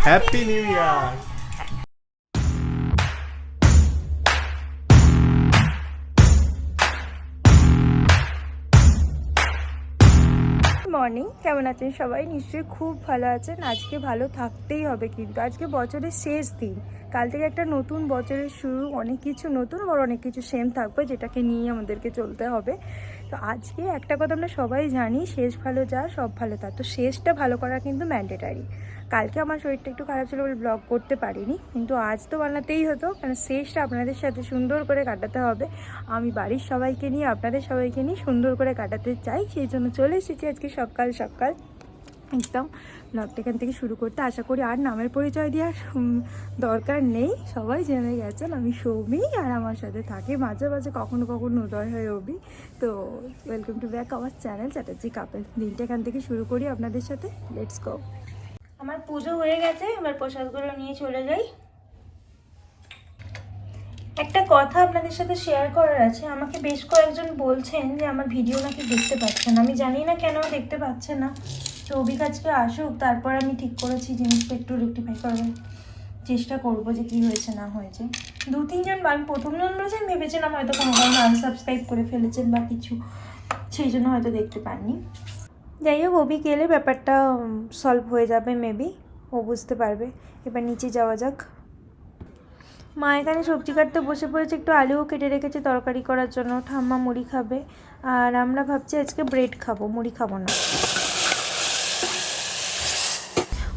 Happy new ইয়ার। Morning, কেমন আছেন সবাই? নিশ্চয়ই খুব ভালো আছেন। আজকে ভালো থাকতেই হবে, কিন্তু আজকে বছরের শেষ দিন। কাল থেকে একটা নতুন বছরের শুরু, অনেক কিছু নতুন আবার অনেক কিছু সেম থাকবে, যেটাকে নিয়ে আমাদেরকে চলতে হবে। তো আজকে একটা কথা আমরা সবাই জানি, শেষ ভালো যা সব ভালো তা। তো শেষটা ভালো করা কিন্তু ম্যান্ডেটারি। কালকে আমার শরীরটা একটু খারাপ ছিল বলে ব্লগ করতে পারিনি, কিন্তু আজ তো বানাতেই হতো, কারণ শেষটা আপনাদের সাথে সুন্দর করে কাটাতে হবে। আমি বাড়ির সবাইকে নিয়ে, আপনাদের সবাইকে নিয়ে সুন্দর করে কাটাতে চাই, সেই জন্য চলে এসেছি আজকে সকাল সকাল একদম ব্লগটা এখান থেকে শুরু করতে। আশা করি আর নামের পরিচয় দেওয়ার দরকার নেই, সবাই জেনে গেছেন আমি সৌমি, আর আমার সাথে থাকে মাঝে মাঝে কখনো কখনো উদয় হয়ে অবি। তো welcome to back our channel Chatterjee couple. দিনটা এখান থেকে শুরু করি আপনাদের সাথে, লেটস গো। আমার পুজো হয়ে গেছে, এবার প্রসাদগুলো নিয়ে চলে যাই। একটা কথা আপনাদের সাথে শেয়ার করার আছে। আমাকে বেশ কয়েকজন বলছেন যে আমার ভিডিও নাকি দেখতে পাচ্ছেন, আমি জানি না কেন দেখতে পাচ্ছে না। তো অভিক আজকে আসুক, তারপর আমি ঠিক করেছি জিনিসটা একটু রেক্টিফাই করার চেষ্টা করবো যে কী হয়েছে না হয়েছে। 2-3 জন, আমি প্রথমজন বলেছেন, ভেবেছিলাম হয়তো কোনো কারণে আনসাবস্ক্রাইব করে ফেলেছেন বা কিছু, সেই জন্য হয়তো দেখতে পাননি। যাই হোক, অভিক এলে ব্যাপারটা সলভ হয়ে যাবে মেবি, ও বুঝতে পারবে। এবার নিচে যাওয়া যাক। মা এখানে সবজি কাটতে বসে পড়েছে, একটু আলুও কেটে রেখেছে তরকারি করার জন্য। ঠাম্মা মুড়ি খাবে, আর আমরা ভাবছি আজকে ব্রেড খাবো, মুড়ি খাবো না।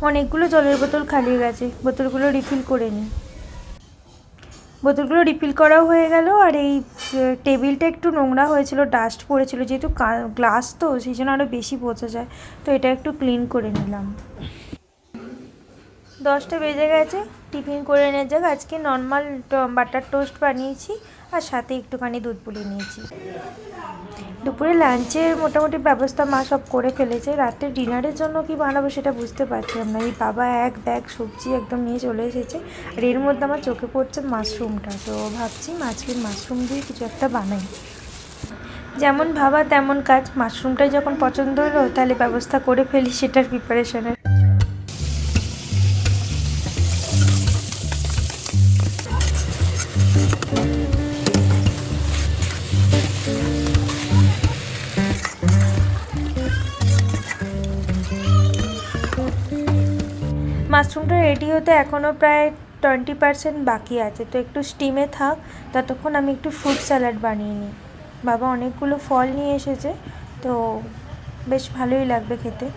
অনেকগুলো জলের বোতল খালি গেছে, বোতলগুলো রিফিল করে নিই। বোতলগুলো রিফিল করাও হয়ে গেল। আর এই টেবিলটা একটু নোংরা হয়েছিল, ডাস্ট পড়েছিল, যেহেতু গ্লাস তো সেই জন্য আরও বেশি বোঝা যায়। তো এটা একটু ক্লিন করে নিলাম। 10টা বেজে গেছে, টিফিন করে নিয়ে যাক। আজকে নর্মাল বাটার টোস্ট বানিয়েছি, আর সাথে একটুখানি দুধ পুলি নিয়েছি। দুপুরে লাঞ্চের মোটামুটি ব্যবস্থা মা সব করে ফেলেছে। রাতে ডিনারের জন্য কি বানাবো সেটা বুঝতে পারছিলাম না। এই বাবা এক ব্যাগ সবজি একদম নিয়ে চলে এসেছে, আর এর মধ্যে আমার চোখে পড়ছে মাশরুমটা। তো ভাবছি আজকে মাশরুম দিয়ে কিছু একটা বানাই। যেমন ভাবা তেমন কাজ, মাশরুমটাই যখন পছন্দ হলো তাহলে ব্যবস্থা করে ফেলি সেটার প্রিপারেশনের। মাশরুমটা রেডি হতে এখনও প্রায় 20% বাকি আছে, তো একটু স্টিমে থাক, ততক্ষণ আমি একটু ফ্রুট স্যালাড বানিয়ে নিই। বাবা অনেকগুলো ফল নিয়ে এসেছে, তো বেশ ভালোই লাগবে খেতে।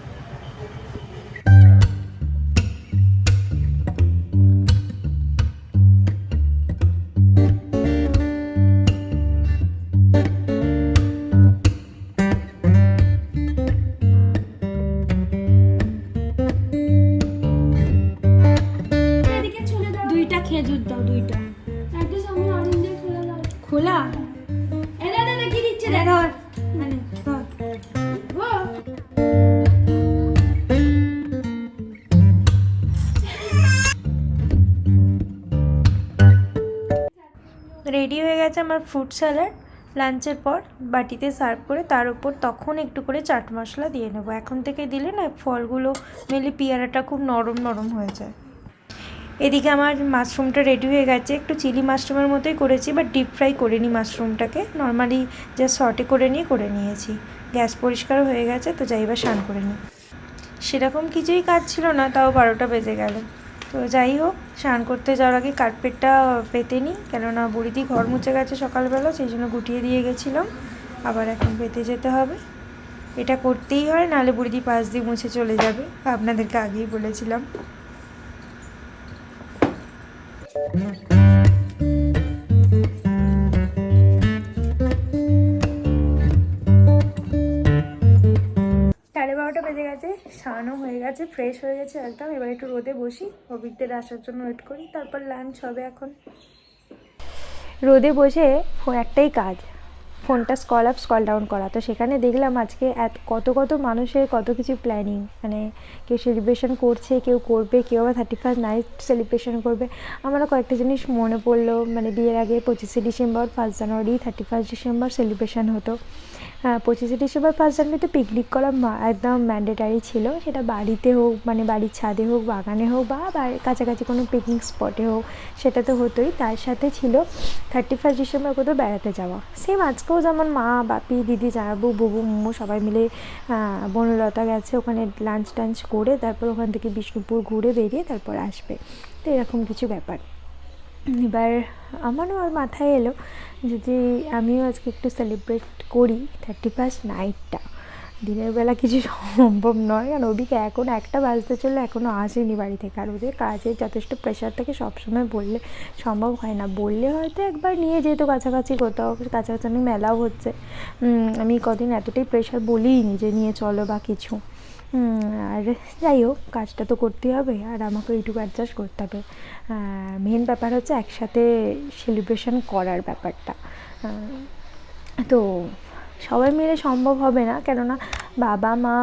দুইটা খেজুর দাও, দুইটা। একটা সামনে অরেঞ্জ খোলা দাও। খোলা এটা দাদা কি দিচ্ছে ধর দেখো। ধর। ও রেডি হয়ে গেছে আমার ফ্রুট স্যালাড। লাঞ্চের পর বাটিতে সার্ভ করে তার উপর তখন একটু করে চাট মশলা দিয়ে নেবো। এখন থেকে দিলে না ফলগুলো মেনলি পেয়ারাটা খুব নরম নরম হয়ে যায়। এদিকে আমার মাশরুমটা রেডি হয়ে গেছে। একটু চিলি মাশরুমের মতোই করেছি, বাট ডিপ ফ্রাই করিনি মাশরুমটাকে, নর্মালি জাস্ট সটে করে নিয়েছি। গ্যাস পরিষ্কার হয়ে গেছে, তো যাই এবার স্নান করে নিই। সেরকম কিছুই কাজ ছিল না, তাও 12টা বেজে গেল। তো যাই হোক, স্নান করতে যাওয়ার আগে কার্পেটটা পেতে নিই, কেননা বুড়িদি ঘর মুছে গেছে সকালবেলা, সেই জন্য গুটিয়ে দিয়ে গেছিলাম। আবার এখন পেতে যেতে হবে, এটা করতেই হয়, নাহলে বুড়িদি পাশ দিয়ে মুছে চলে যাবে, আপনাদেরকে আগেই বলেছিলাম। সাড়ে 12টা বেজে গেছে, স্নানও হয়ে গেছে, ফ্রেশ হয়ে গেছে একদম। এবার একটু রোদে বসি, অভিকদের আসার জন্য ওয়েট করি, তারপর লাঞ্চ হবে। এখন রোদে বসে একটাই কাজ, ফোনটা স্ক্রল আপ স্ক্রল ডাউন করা। তো সেখানে দেখলাম আজকে কত কত মানুষের কত কিছু প্ল্যানিং, মানে কেউ সেলিব্রেশন করছে, কেউ করবে, কেউ আবার 31st নাইট সেলিব্রেশন করবে। আমারও কয়েকটা জিনিস মনে পড়লো, মানে বিয়ের আগে 25শে ডিসেম্বর, 1 জানুয়ারি, 31 ডিসেম্বর সেলিব্রেশন হতো। 25শে ডিসেম্বর 1 জানুয়ারিতে পিকনিক করা একদম ম্যান্ডেটারি ছিল, সেটা বাড়িতে হোক মানে বাড়ির ছাদে হোক, বাগানে হোক বা কাছাকাছি কোনো পিকনিক স্পটে হোক, সেটা তো হতোই। তার সাথে ছিল 31 ডিসেম্বর কোথাও বেড়াতে যাওয়া। সেম আজকেও যেমন মা, বাপি, দিদি, জামাবু, বুবু, মোমো সবাই মিলে বনলতা গেছে, ওখানে লাঞ্চ টাঞ্চ করে তারপর ওখান থেকে বিষ্ণুপুর ঘুরে বেরিয়ে তারপর আসবে। তো এরকম কিছু ব্যাপার। এবার আমারও আর মাথায় এলো যদি আমিও আজকে একটু সেলিব্রেট করি 31 নাইটটা। দিনের বেলা কিছু সম্ভব নয়, কারণ ওদিকে এখন 1টা বাজতে চললে এখনও আসেনি বাড়ি থেকে, আর ওদের কাজের যথেষ্ট প্রেশার থাকে, সবসময় বললে সম্ভব হয় না। বললে হয়তো একবার নিয়ে যেহেতু কাছাকাছি কোথাও, কাছাকাছি অনেক মেলাও হচ্ছে, আমি কদিন এতটাই প্রেশার বলিনি যে নিয়ে চলো বা কিছু। আর যাই হোক, কাজটা তো করতেই হবে, আর আমাকে এইটুকু অ্যাডজাস্ট করতে হবে। মেন ব্যাপার হচ্ছে একসাথে সেলিব্রেশন করার ব্যাপারটা। তো সবাই মিলে সম্ভব হবে না, কেননা বাবা মা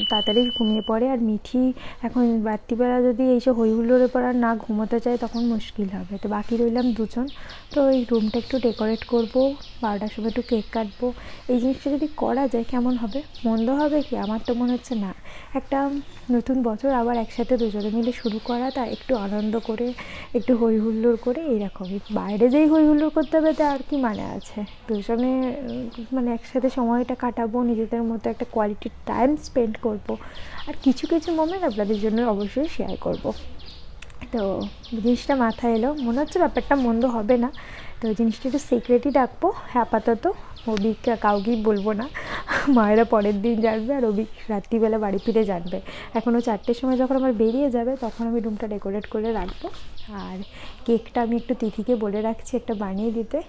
তাড়াতাড়ি ঘুমিয়ে পড়ে, আর মিঠি এখন রাত্রিবেলা যদি এইসব হইহুল্লোড়ের পর আর না ঘুমোতে চায় তখন মুশকিল হবে। তো বাকি রইলাম দুজন। তো এই রুমটা একটু ডেকোরেট করবো, 12টার সময় একটু কেক কাটবো। এই জিনিসটা যদি করা যায় কেমন হবে? মন্দ হবে কি? আমার তো মনে হচ্ছে না। একটা নতুন বছর আবার একসাথে দুজনে মিলে শুরু করা, তা একটু আনন্দ করে, একটু হইহুল্লোড় করে, এইরকমই। বাইরে যেই হইহুল্লোড় করতে হবে তা আর কি মানে আছে? দুজনে মানে একসাথে সময়টা কাটাবো, নিজেদের মতো একটা কোয়ালিটি টাইম স্পেন্ড করব, আর কিছু কিছু মোমেন্ট আপনাদের জন্য অবশ্যই শেয়ার করব। তো জিনিসটা মাথায় এলো, মনে হচ্ছে ব্যাপারটা মন্দ হবে না। তো জিনিসটা একটু সিক্রেটই রাখবো আপাতত, অভিক কাউকেই বলবো না। মায়েরা পরের দিন জানবে, আর অভিক রাত্রিবেলা বাড়ি ফিরে জানবে। এখনও 4টের সময় যখন আমার বেরিয়ে যাবে তখন আমি রুমটা ডেকোরেট করে রাখবো। আর কেকটা আমি একটু তিথিকে বলে রাখছি একটা বানিয়ে দিতে,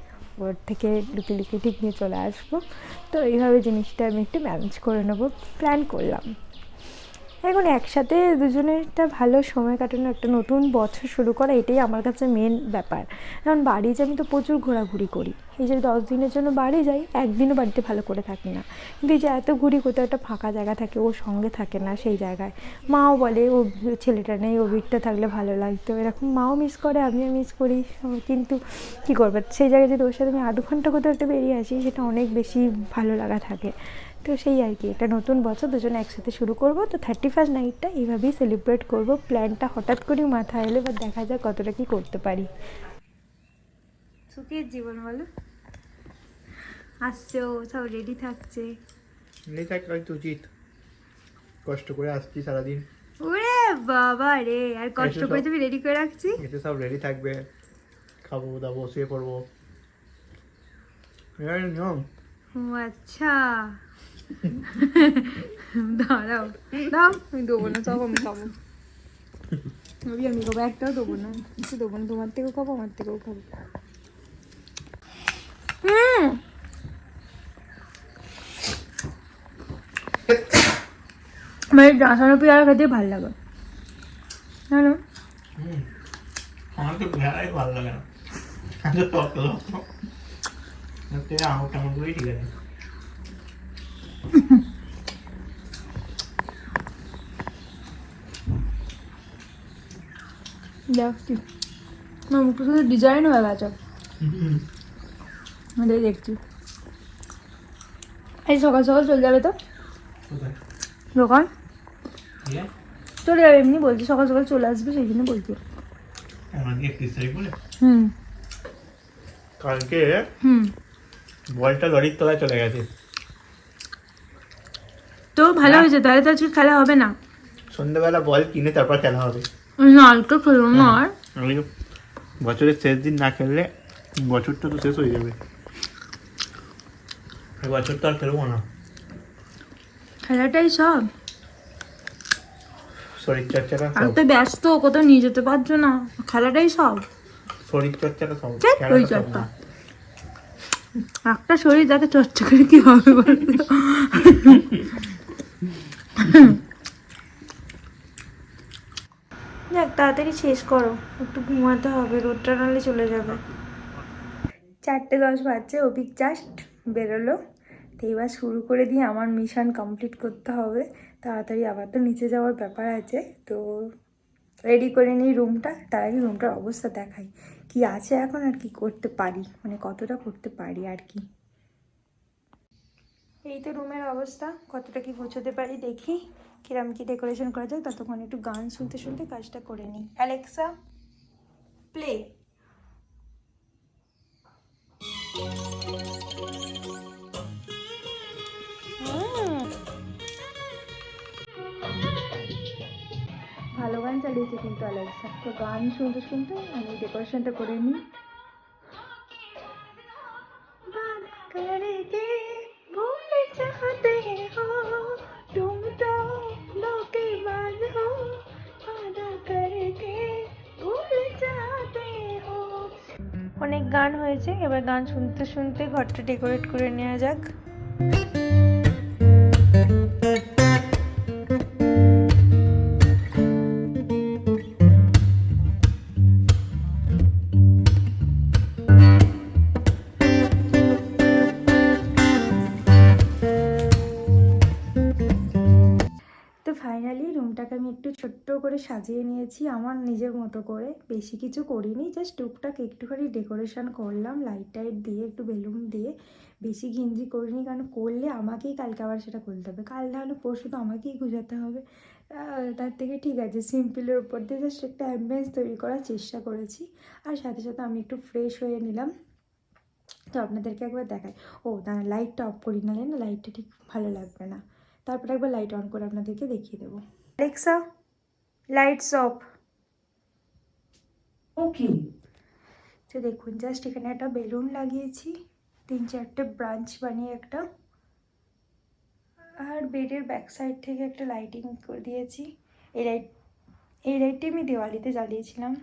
ওর থেকে লুকিয়ে লুকিয়ে ঠিক নিয়ে চলে আসবো। তো এইভাবে জিনিসটা আমি একটু ম্যানেজ করে নেবো, প্ল্যান করলাম। এখন একসাথে দুজনের একটা ভালো সময় কাটানো, একটা নতুন বছর শুরু করা, এটাই আমার কাছে মেন ব্যাপার। কারণ বাড়ি যে আমি তো প্রচুর ঘোরাঘুরি করি, এই যে 10 দিনের জন্য বাড়ি যাই, একদিনও বাড়িতে ভালো করে থাকি না। কিন্তু এই যে এত ঘুরি, কোথাও একটা ফাঁকা জায়গা থাকে, ওর সঙ্গে থাকে না সেই জায়গায়। মাও বলে ও ছেলেটা নেই, অভিকটা থাকলে ভালো লাগতো, এরকম মাও মিস করে, আমিও মিস করি। কিন্তু কী করবো, সেই জায়গায় যদি ওর সাথে আমি 8 ঘন্টা কোথাও একটা বেরিয়ে আসি, সেটা অনেক বেশি ভালো লাগা থাকে। তো সেই আর কি, একটা নতুন বছর দুজনে একসাথে শুরু করব। তো 31 নাইটটা এইভাবেই সেলিব্রেট করব। প্ল্যানটা হঠাৎ করেই মাথায় এলে, বা দেখা যাক কতটা কি করতে পারি। সুখের জীবন বলো, আসছে ও, সব রেডি থাকছে। রেডি থাকা তো উচিত, কষ্ট করে আসছি সারাদিন। ওরে বাবা রে, আর কষ্ট করে তুমি রেডি করে রাখছি। এতে সব রেডি থাকবে, খাবো দাবো, শুয়ে পড়বো, নিয়ম। ও আচ্ছা, দাঁড়াও দাও, আমি দেবো না, সব আমি খাবো। আমি খাবো, একটাও দেবো না, কিছু দেবো না, তোমার থেকেও খাবো, আমার থেকেও খাবো। আমার ডাঁসানো পেয়ারা খেতে ভালো লাগে, জানো? আমার তো পেয়ারাই ভালো লাগে না, আমি তো আমার কেমন করেই ঠিক আছে। দেখছি আমার মুখটা শুধু ডিজাইন হয়ে গেছে, আমাদের দেখছি। এই সকাল সকাল চলে যাবে তো দোকান, চলে যাবে এমনি বলছি, সকাল সকাল চলে আসবে সেই জন্য বলছি। হুম কালকে হুম, বলটা লরির তলায় চলে গেছে। তো ভালো হয়েছে, তাহলে তো আজকে খেলা হবে না। সন্ধ্যাবেলা বল কিনে তারপর খেলা হবে। নালকা খেলো না আর, আমি বছরের শেষ দিন না খেললে বছরটা তো শেষ হয়ে যাবে, এই বছর তো আর খেলবো না। খেলাটাই সব, শরীর চর্চাটা আর সব, তো ব্যস্ত, কোথাও নিয়ে যেতে পারছো না, খেলাটাই সব। শরীর চর্চাটা সব, ধ্যাৎ, ওই খেলাটা সব চর্চা। না। একটা শরীর যাকে চর্চা করে কি হবে বলতো? যাক, তাড়াতাড়ি শেষ করো, একটু ঘুমাতে হবে, রোদটা নাহলে চলে যাবে। 4:10 বাজছে, অভিক জাস্ট বেরোলো। তো এবার শুরু করে দিয়ে আমার মিশন কমপ্লিট করতে হবে তাড়াতাড়ি, আবার তো নিচে যাওয়ার ব্যাপার আছে। তো রেডি করে নিই রুমটা, তার আগে রুমটার অবস্থা দেখাই কি আছে এখন, আর কি করতে পারি, মানে কতটা করতে পারি আর কি। এই তো রুমের অবস্থা, কতটা কি গোছাতে পারি দেখি, কিরম কি ডেকোরেশন করা যায়। ততক্ষণ একটু গান শুনতে শুনতে কাজটা করে নিই। Alexa play. ভালো গান চালিয়েছে কিন্তু অ্যালেক্সা। তো গান শুনতে শুনতে আমি ডেকোরেশনটা করে নিই। অনেক গান হয়েছে, এবার গান শুনতে শুনতে ঘরটা ডেকোরেট করে নেওয়া যাক। তো ফাইনালি রুমটাকে আমি একটু ছোট্ট করে সাজিয়ে নিয়েছি আমার নিজের মতো করে, বেশি কিছু করিনি, জাস্ট টুকটাক একটুখানি ডেকোরেশন করলাম লাইট টাইট দিয়ে, একটু বেলুন দিয়ে, বেশি ঘিঞ্জি করিনি, কারণ করলে আমাকেই কালকে আবার সেটা করতে হবে, কাল না হলে পরশু তো আমাকেই গুজাতে হবে। তার থেকে ঠিক আছে সিম্পলের উপর দিয়ে জাস্ট একটা অ্যাম্বিয়েন্স তৈরি করার চেষ্টা করেছি। আর সাথে সাথে আমি একটু ফ্রেশ হয়ে নিলাম, তো আপনাদেরকে একবার দেখাই। ও দাঁড়া, লাইটটা অফ করি, নাহলে না লাইটটা ঠিক ভালো লাগবে না। তারপরে একবার লাইট অন করে আপনাদেরকে দেখিয়ে দেবো। Alexa lights off. ওকে। তো দেখুন জাস্ট এখানে একটা বেলুন লাগিয়েছি, 3-4টে ব্রাঞ্চ বানিয়ে একটা, আর বেডের ব্যাক সাইড থেকে একটা লাইটিং করে দিয়েছি। এই লাইটটি আমি দিওয়ালিতে জ্বালিয়েছিলাম।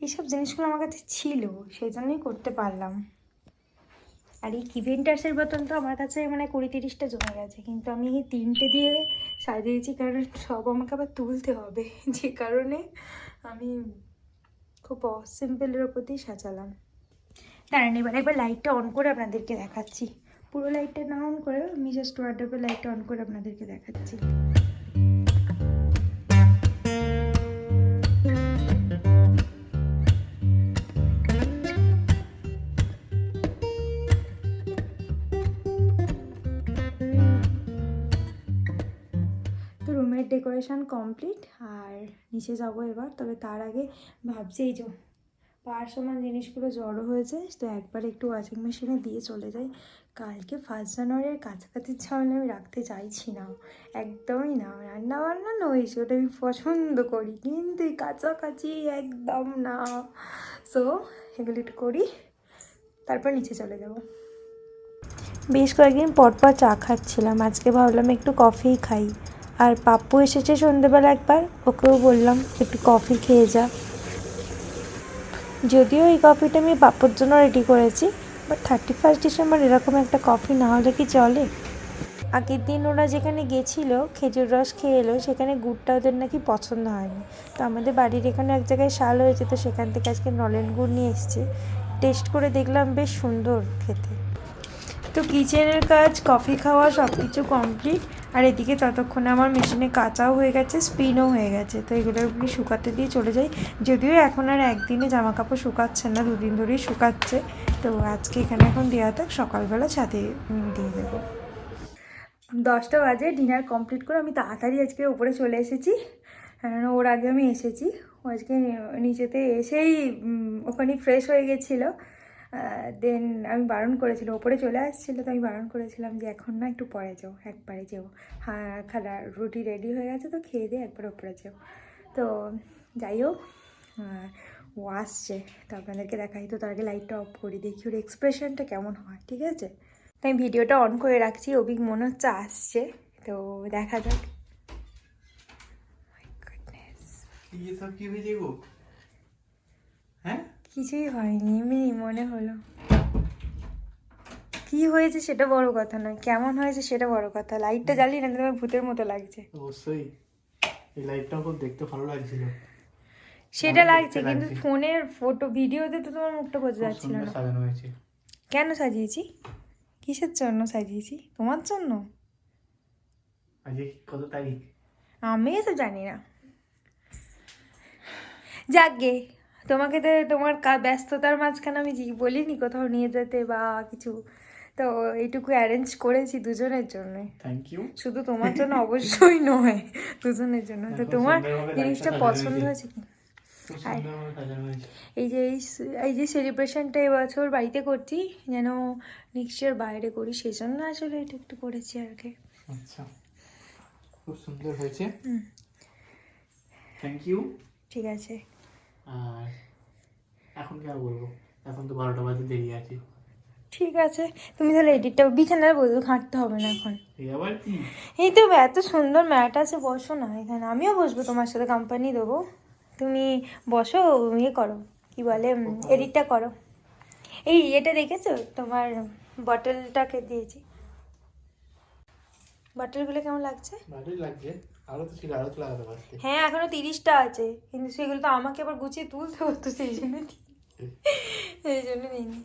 এইসব জিনিসগুলো আমার কাছে ছিল, সেই জন্যই করতে পারলাম। আর এই কিভেন্টার্সের বোতল তো আমার কাছে মানে 20-30টা জমে গেছে, কিন্তু আমি এই 3টে দিয়ে সাজিয়েছি, কারণ সব আমাকে আবার তুলতে হবে, যে কারণে আমি খুব সিম্পলের ওপর দিয়ে সাজালাম। দাঁড়ান এবার একবার লাইটটা অন করে আপনাদেরকে দেখাচ্ছি, পুরো লাইটটা না অন করে আমি জাস্ট ওয়ার্ডরোবের লাইটটা অন করে আপনাদেরকে দেখাচ্ছি। তো রুমের ডেকোরেশন কমপ্লিট, আর নিচে যাবো এবার। তবে তার আগে ভাবছি এই যে পাওয়ার সমান জিনিসগুলো জড়ো হয়েছে, তো একবার একটু ওয়াশিং মেশিনে দিয়ে চলে যাই। কালকে 1 জানুয়ারির কাছাকাছি ঝামেলা আমি রাখতে চাইছি না, একদমই না। রান্না বান্না নয়, ওটা আমি পছন্দ করি, কিন্তু এই কাছাকাছি একদম না। সো এগুলো একটু করি, তারপর নিচে চলে যাব। বেশ কয়েকদিন পর পর চা খাচ্ছিলাম, আজকে ভাবলাম একটু কফিই খাই। আর পাপ্পু এসেছে সন্ধ্যেবেলা একবার, ওকেও বললাম একটু কফি খেয়ে যা। যদিও এই কফিটা আমি পাপ্পুর জন্য রেডি করেছি, বাট 31 ডিসেম্বর এরকম একটা কফি না হলে কি চলে। আগের দিন ওরা যেখানে গেছিলো খেজুর রস খেয়ে এলো, সেখানে গুড়টা ওদের নাকি পছন্দ হয়নি। তো আমাদের বাড়ির এখানে এক জায়গায় শাল হয়েছে, তো সেখান থেকে আজকে নলেন গুড় নিয়ে এসছে। টেস্ট করে দেখলাম বেশ সুন্দর খেতে। তো কিচেনের কাজ, কফি খাওয়া সব কিছু কমপ্লিট। আর এদিকে ততক্ষণে আমার মেশিনে কাচাও হয়ে গেছে, স্পিনও হয়ে গেছে। তো এগুলো শুকাতে দিয়ে চলে যাই। যদিও এখন আর একদিনে জামা কাপড় শুকাচ্ছে না, 2 দিন ধরেই শুকাচ্ছে। তো আজকে এখানে এখন দেওয়া থাক, সকালবেলা ছাদে দিয়ে দেবো। 10টা বাজে, ডিনার কমপ্লিট করে আমি তাড়াতাড়ি আজকে উপরে চলে এসেছি, ওর আগে আমি এসেছি। ও আজকে নিচেতে এসেই ওখানে ফ্রেশ হয়ে গেছিলো। দেন আমি বারণ করেছিলাম, ওপরে চলে আসছিলো, তো আমি বারণ করেছিলাম যে এখন না, একটু পরে যাও, একবারে যাও। হ্যাঁ খালা রুটি রেডি হয়ে গেছে, তো খেয়ে দিয়ে একবার ওপরে যাও। তো যাই হোক, ও আসছে, তো আপনাদেরকে দেখাই। তো তার আগে লাইটটা অফ করি, দেখি ওর এক্সপ্রেশনটা কেমন হয়, ঠিক আছে? তাই ভিডিওটা অন করে রাখছি, অভিক মনে হচ্ছে আসছে, তো দেখা যাক। কি হয়েছে গো? হ্যাঁ কিছুই হয়নি, এমনি মনে হলো। কি হয়েছে সেটা বড় কথা নয়, কেমন হয়েছে সেটা বড় কথা। লাইটটা জ্বালিয়ে না, তোমার ভূতের মতো লাগছে। অবশ্যই, এই লাইটটা খুব দেখতে ভালো লাগছিল। সেটা লাগছে, কিন্তু ফোনের ফটো ভিডিওতে তো তোমার মুখটা বোঝা যাচ্ছিল না। সাজানো হয়েছে। কেন সাজিয়েছি? কিসের জন্য সাজিয়েছি? তোমার জন্য? আজকে কত তারিখ? আমি তো জানি না। যাকগে, তোমাকে তো তোমার ব্যস্ততার মাঝখানে আমি বলিনি কোথাও নিয়ে যেতে বা কিছু, তো এইটুকু অ্যারেঞ্জ করেছি দুজনের জন্য। Thank you. শুধু তোমার জন্য অবশ্যই নয়, দুজনের জন্য। তো তোমার জিনিসটা পছন্দ হয়েছে কি? খুব সুন্দরভাবে সাজানো হয়েছে। এই যে সেলিব্রেশনটা এবছর বাড়িতে করছি, যেন নেক্সট ইয়ার বাইরে করি, সেই জন্য আসলে এটা একটু করেছি আর কি। আচ্ছা, খুব সুন্দর হয়েছে। হুম। Thank you. ঠিক আছে। আর এখন কি আর বলবো, এখন তো 12টা বাজে, দেরি আছে। ঠিক আছে, তুমি তাহলে এডিটটা বিছানার বলবো, ঘাঁটতে হবে না এখন। এই আবার কি? এই তো এত সুন্দর ম্যাট আছে, বসো না এখানে, আমিও বসবো, তোমার সাথে কোম্পানি দেবো। তুমি বসো, ইয়ে করো, কি বলে, এডিটটা করো। এই এটা দেখেছো, তোমার বটলটাকে দিয়েছি, বটলগুলো কেমন লাগছে? ভালোই লাগছে, আরো তো ছিল, আরো তো লাগাতে পারতে। হ্যাঁ, এখনো 30টা আছে, কিন্তু সেগুলো তো আমাকে আবার গুছিয়ে তুলতে হতো, সেই জন্য দিইনি।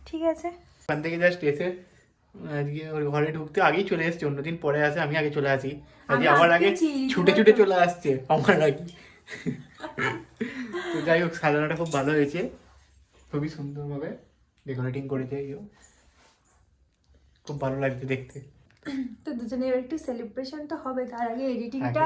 ঠিক আছে। ওখান থেকে জাস্ট এসে আজকে ওর ঘরে ঢুকতে আগেই চলে এসেছে, অন্যদিন পরে আসে, আমি আগে চলে আসি। আজকে আমার আগে ছুটে ছুটে চলে আসছে আমার আগে। তো যাই হোক, সাজানোটা খুব ভালো হয়েছে, খুবই সুন্দরভাবে ডেকোরেটিং করেছে, খুব ভালো লাগছে দেখতে। তো দুজনের একটু সেলিব্রেশন তো হবে, তার আগে এডিটিংটা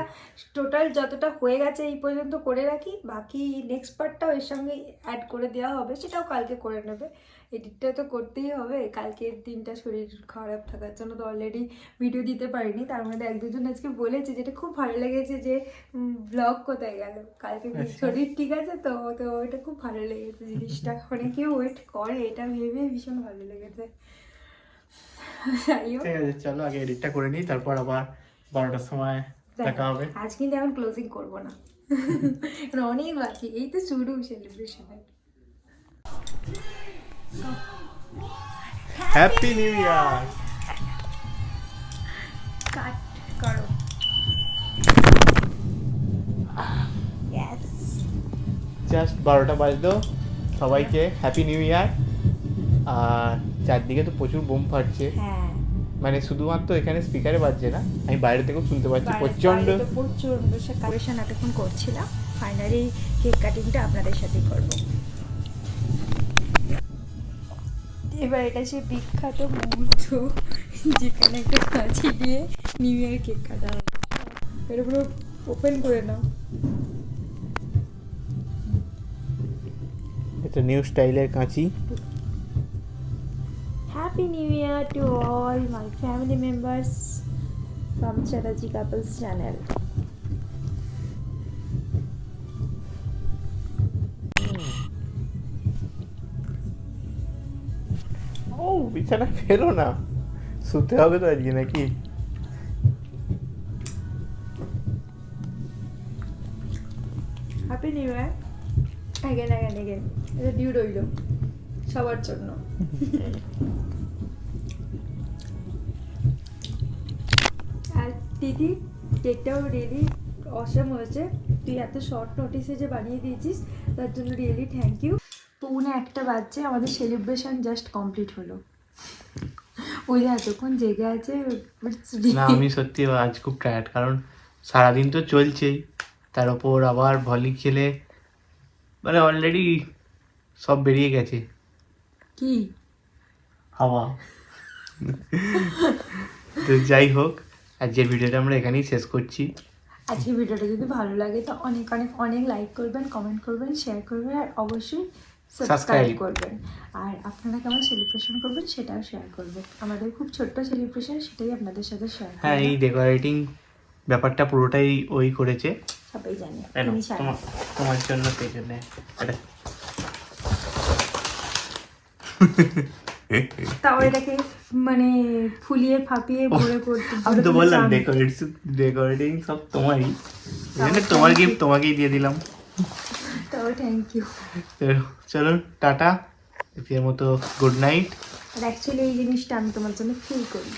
টোটাল যতটা হয়ে গেছে এই পর্যন্ত করে রাখি, বাকি নেক্সট পার্টটাও এর সঙ্গে অ্যাড করে দেওয়া হবে, সেটাও কালকে করে নেবে। এডিটটা তো করতেই হবে, কালকের দিনটা শরীর খারাপ থাকার জন্য তো অলরেডি ভিডিও দিতে পারিনি, তার মধ্যে এক দুজন আজকে বলেছে যেটা খুব ভালো লেগেছে যে ব্লগ কোথায় গেল, কালকে শরীর ঠিক আছে তো, তো এটা খুব ভালো লেগেছে জিনিসটা, অনেকেও ওয়েট করে, এটা ভেবে ভীষণ ভালো লেগেছে। ঠিক আছে, চলো আগে এডিটটা করে নিই, তারপর আবার 12টার সময় দেখা হবে। আজ কিন্তু এখন ক্লোজিং করবো না, অনেক বাকি, এই তো শুরু celebration. Happy new year. Cut করো। ইয়েস, জাস্ট 12টা বাজলো, সবাইকে হ্যাপি নিউ ইয়ার। আর চারদিকে তো প্রচুর বোম ফাটছে, হ্যাঁ, মানে শুধুমাত্র এখানে স্পিকারে বাজছে না, আমি বাইরে থেকেও শুনতে পাচ্ছি প্রচন্ড। প্রচন্ড সেলিব্রেশন এতক্ষণ করছিলাম, ফাইনালি কেক কাটিংটা আপনাদের সাথেই করব। এবার এটা সে বিখ্যাত মুহূর্ত যেখানে একটা কাঁচি দিয়ে নিউ ইয়ার কেক কাটা হবে। এটা পুরো ওপেন করে নাও। এটা নিউ স্টাইলের কাঁচি। Happy New Year to all my family members from Chatterjee Couples channel. ও বিছানা ফেলো না, শুতে হবে তো আজকে নাকি? Happy New Year. Again. এটা ডিউ রইল সবার জন্য। আর দিদি, কেকটাও রিয়েলি অসাম হয়েছে, তুই এত শর্ট নোটিসে যে বানিয়ে দিয়েছিস তার জন্য রিয়েলি থ্যাংক ইউ। 1:45 বাজছে, আমাদের সেলিব্রেশন জাস্ট কমপ্লিট হলো। ওই যে এতক্ষণ জেগে আছে। না, আমি সত্যি আজ খুব টায়ার্ড, কারণ সারাদিন তো চলছেই, তার উপর আবার ভলি খেলে মানে অলরেডি সব বেরিয়ে গেছে কি হাওয়া। তো যাই হোক, আজকের ভিডিওটা আমরা এখানেই শেষ করছি। আজকে ভিডিওটা যদি ভালো লাগে তো অনেক লাইক করবেন, কমেন্ট করবেন, শেয়ার করবেন, আর অবশ্যই সাবস্ক্রাইব করবেন। আর আপনারা কেমন সেলিব্রেশন করবেন সেটাও শেয়ার করবেন। আমাদের খুব ছোট্ট সেলিব্রেশন, সেটাই আপনাদের সাথে শেয়ার হ্যাঁ, করব। এই ডেকোরেটিং ব্যাপারটা পুরোটাই ওই করেছে, সবাই জানে কেন? তিনি ছাড়া। তোমার জন্য, সেই জন্য এটা তাও এটাকে মানে ফুলিয়ে ফাঁপিয়ে ভরে করতে, আমি তো বললাম ডেকোরেটিং সব তোমারই, তোমার গিফট তোমাকেই দিয়ে দিলাম। তাও থ্যাংক ইউ। চলো টাটা, এর মতো গুড নাইট। আর অ্যাকচুয়ালি এই জিনিসটা আমি তোমার জন্য ফিল করি।